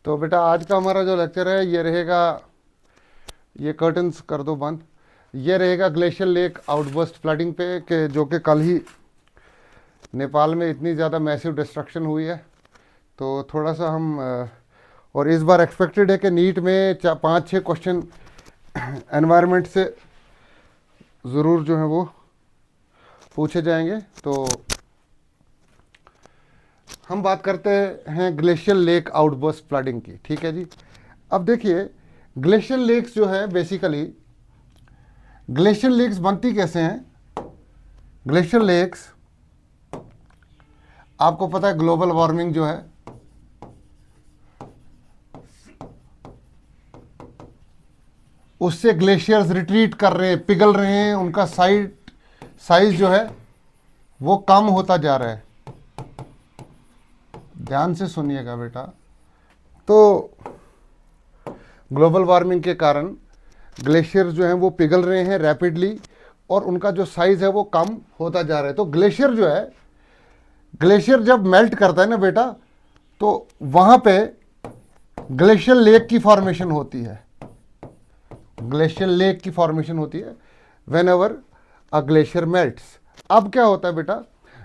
तो बेटा आज का हमारा जो लेक्चर है ये रहेगा, ये कर्टन्स कर दो बंद, ये रहेगा ग्लेशियल लेक आउटबर्स्ट फ्लडिंग पे के जो कि कल ही नेपाल में इतनी ज़्यादा मैसिव डिस्ट्रक्शन हुई है। तो थोड़ा सा हम और इस बार एक्सपेक्टेड है कि नीट में 5-6 क्वेश्चन एनवायरनमेंट से ज़रूर जो है वो पूछे जाएंगे। तो हम बात करते हैं ग्लेशियल लेक आउटबर्स्ट फ्लडिंग की, ठीक है जी। अब देखिए ग्लेशियल लेक्स जो है बेसिकली, ग्लेशियल लेक्स बनती कैसे हैं। ग्लेशियल लेक्स आपको पता है ग्लोबल वार्मिंग जो है उससे ग्लेशियर्स रिट्रीट कर रहे हैं, पिघल रहे हैं, उनका साइज जो है वो कम होता जा रहा है। ध्यान से सुनिएगा बेटा। तो ग्लोबल वार्मिंग के कारण ग्लेशियर जो हैं वो पिघल रहे हैं रैपिडली और उनका जो साइज है वो कम होता जा रहा है। तो ग्लेशियर जो है, ग्लेशियर जब मेल्ट करता है ना बेटा, तो वहां पे ग्लेशियल लेक की फॉर्मेशन होती है। ग्लेशियल लेक की फॉर्मेशन होती है when ever a glacier melts. अब क्या होता है बेटा,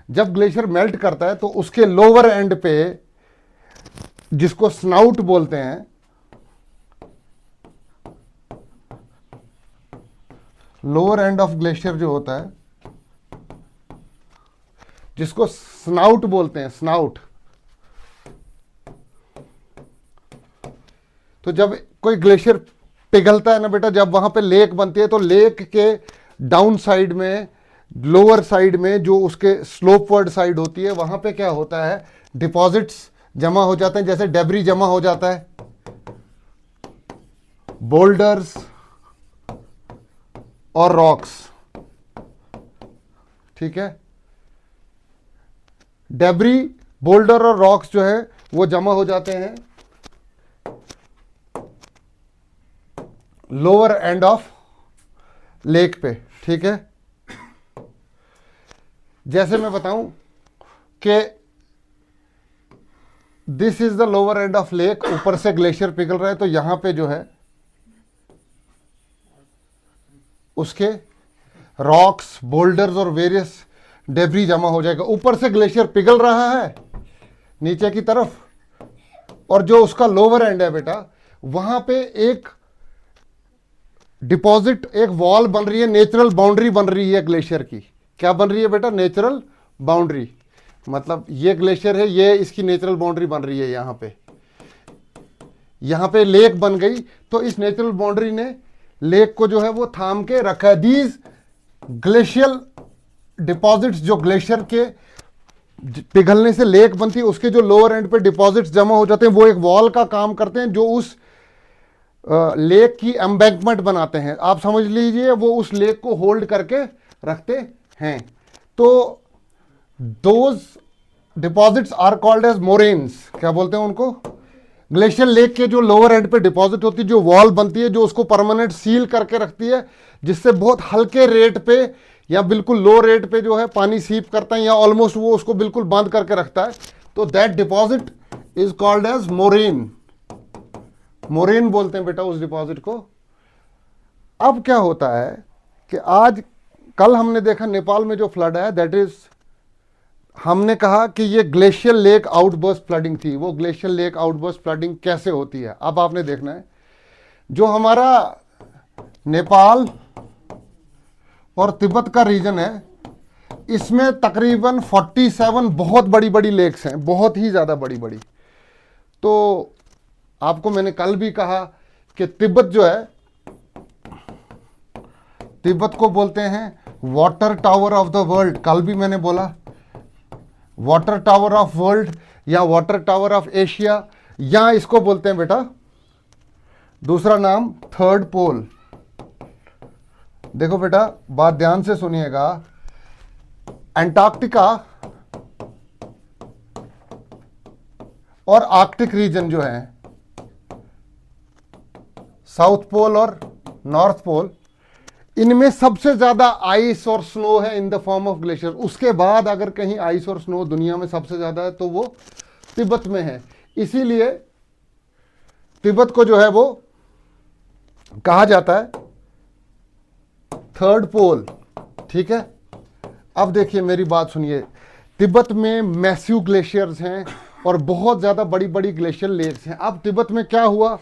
जब ग्लेशियर मेल्ट करता है तो उसके लोअर एंड पे, जिसको स्नाउट बोलते हैं, लोअर एंड ऑफ ग्लेशियर जो होता है जिसको स्नाउट बोलते हैं, स्नाउट। तो जब कोई ग्लेशियर पिघलता है ना बेटा, जब वहां पे लेक बनती है, तो लेक के डाउन साइड में, लोअर साइड में जो उसके स्लोपवर्ड साइड होती है, वहां पे क्या होता है, डिपॉजिट्स जमा हो जाते हैं। जैसे डेब्री जमा हो जाता है, बोल्डर्स और रॉक्स, ठीक है। डेब्री, बोल्डर और रॉक्स जो है वो जमा हो जाते हैं लोअर एंड ऑफ लेक पे, ठीक है। जैसे मैं बताऊं कि this is the lower end of lake, ऊपर से ग्लेशियर पिघल रहा है, तो यहां पे जो है उसके रॉक्स, बोल्डर्स और वेरियस डेब्री जमा हो जाएगा। ऊपर से ग्लेशियर पिघल रहा है नीचे की तरफ, और जो उसका लोअर एंड है बेटा, वहां पे एक डिपॉजिट, एक वॉल बन रही है, नेचुरल बाउंड्री बन रही है ग्लेशियर की। क्या बन रही है बेटा, नेचुरल बाउंड्री। मतलब ये ग्लेशियर है, ये इसकी नेचुरल बाउंड्री बन रही है। यहां पे लेक बन गई, तो इस नेचुरल बाउंड्री ने लेक को जो है वो थाम के रखा है। दीज ग्लेशियल डिपॉजिट्स, जो ग्लेशियर के पिघलने से लेक बनती है, उसके जो लोअर एंड पे डिपॉजिट्स जमा हो जाते हैं, वो एक वॉल का काम करते हैं, जो उस लेक की एम्बैंकमेंट बनाते हैं। आप समझ लीजिए वो उस लेक को होल्ड करके रखते हैं। तो those deposits are called as moraines. क्या बोलते हैं उनको, ग्लेशियर लेक के जो लोअर एंड पे डिपॉजिट होती है, जो वॉल बनती है, जो उसको परमानेंट सील करके रखती है, जिससे बहुत हल्के रेट पे या बिल्कुल लो रेट पे जो है पानी सीप करता है, या ऑलमोस्ट वो उसको बिल्कुल बंद करके रखता है। तो that deposit is called as moraine. Moraine बोलते हैं बेटा उस डिपॉजिट को। अब क्या होता है कि आज कल हमने देखा नेपाल में जो फ्लड है, दैट इज, हमने कहा कि ये ग्लेशियल लेक आउटबर्स्ट फ्लडिंग थी। वो ग्लेशियल लेक आउटबर्स्ट फ्लडिंग कैसे होती है, अब आपने देखना है। जो हमारा नेपाल और तिब्बत का रीजन है, इसमें तकरीबन 47 बहुत बड़ी बड़ी लेक्स हैं, बहुत ही ज़्यादा बड़ी बड़ी। तो आपको मैंने कल भी कहा कि तिब्बत जो है, तिब्बत को बोलते हैं water tower of the world. कल भी मैंने बोला वाटर टावर ऑफ वर्ल्ड या वाटर टावर ऑफ एशिया, या इसको बोलते हैं बेटा दूसरा नाम थर्ड पोल। देखो बेटा बात ध्यान से सुनिएगा, अंटार्कटिका और आर्कटिक रीजन जो है, साउथ पोल और नॉर्थ पोल, इनमें सबसे ज्यादा आइस और स्नो है in the form of glacier. उसके बाद अगर कहीं आइस और स्नो दुनिया में सबसे ज्यादा है तो वो तिब्बत में है। इसीलिए तिब्बत को जो है वो कहा जाता है थर्ड पोल, ठीक है। अब देखिए मेरी बात सुनिए, तिब्बत में मैसिव ग्लेशियर्स हैं और बहुत ज़्यादा बड़ी बड़ी ग्लेशियल लेक्स हैं। अब तिब्बत में क्या हुआ,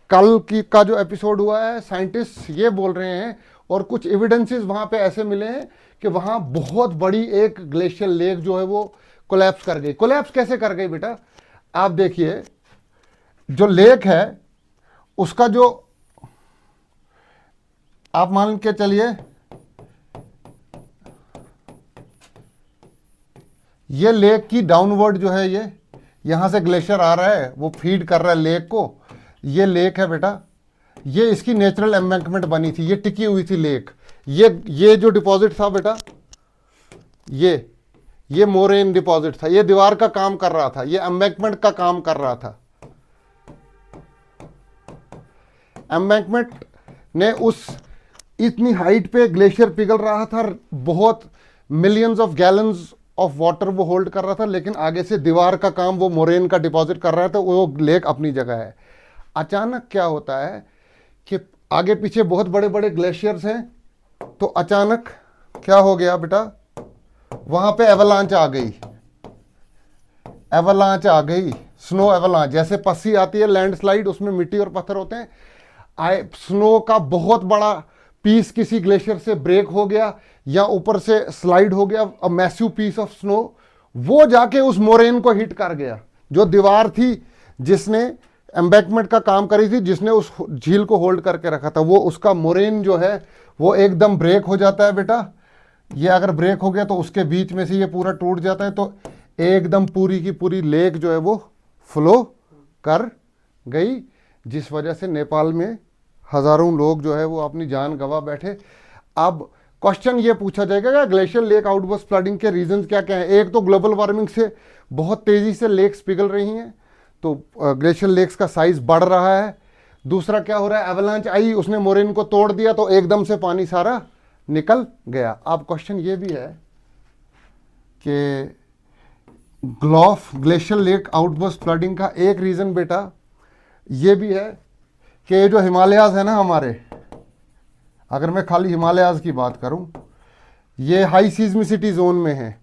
कल की का जो एपिसोड हुआ है, साइंटिस्ट ये बोल रहे हैं और कुछ एविडेंसेस वहाँ पे ऐसे मिले हैं कि वहाँ बहुत बड़ी एक ग्लेशियल लेक जो है वो कोलैप्स कर गई। कोलैप्स कैसे कर गई बेटा, आप देखिए जो लेक है उसका जो, आप मान के चलिए ये लेक की डाउनवर्ड जो है, ये यहां से ग्लेशियर आ रहा है, वो फीड कर रहा है लेक को। ये लेक है बेटा, ये इसकी नेचुरल एम्बैंकमेंट बनी थी, ये टिकी हुई थी लेक। ये जो डिपॉजिट था बेटा, ये मोरेन डिपॉजिट था, ये दीवार का काम कर रहा था, ये एम्बैंकमेंट का काम कर रहा था। एम्बैंकमेंट ने उस इतनी हाइट पे ग्लेशियर पिघल रहा था, बहुत millions of gallons of water वो होल्ड कर रहा था, लेकिन आगे से दीवार का काम वो मोरेन का डिपॉजिट कर रहा था, वो लेक अपनी जगह है। अचानक क्या होता है कि आगे पीछे बहुत बड़े बड़े ग्लेशियर्स हैं, तो अचानक क्या हो गया बेटा, वहां पे एवलांच आ गई। एवलांच आ गई, स्नो एवलांच, जैसे पस्सी आती है लैंडस्लाइड, उसमें मिट्टी और पत्थर होते हैं। स्नो का बहुत बड़ा पीस किसी ग्लेशियर से ब्रेक हो गया या ऊपर से स्लाइड हो गया, a massive piece of snow, वो जाके उस मोरेन को हिट कर गया। जो दीवार थी जिसने एम्बैंकमेंट का काम करी थी, जिसने उस झील को होल्ड करके रखा था, वो उसका मोरेन जो है वो एकदम ब्रेक हो जाता है बेटा। ये अगर ब्रेक हो गया तो उसके बीच में से ये पूरा टूट जाता है, तो एकदम पूरी की पूरी लेक जो है वो फ्लो कर गई, जिस वजह से नेपाल में हजारों लोग जो है वो अपनी जान गंवा बैठे। अब क्वेश्चन ये पूछा जाएगा कि ग्लेशियर लेक आउटबर्स्ट फ्लडिंग के रीजंस क्या क्या हैं। एक तो ग्लोबल वार्मिंग से बहुत तेजी से लेक्स पिघल रही हैं, तो ग्लेशियर लेक्स का साइज बढ़ रहा है। दूसरा क्या हो रहा है, एवलांच आई, उसने मोरेन को तोड़ दिया, तो एकदम से पानी सारा निकल गया। अब क्वेश्चन ये भी है कि GLOF glacier lake outburst flooding का एक रीजन बेटा ये भी है कि जो हिमालयाज है ना हमारे, अगर मैं खाली हिमालयाज की बात करूं, ये हाई सीज्मिसिटी जोन में है।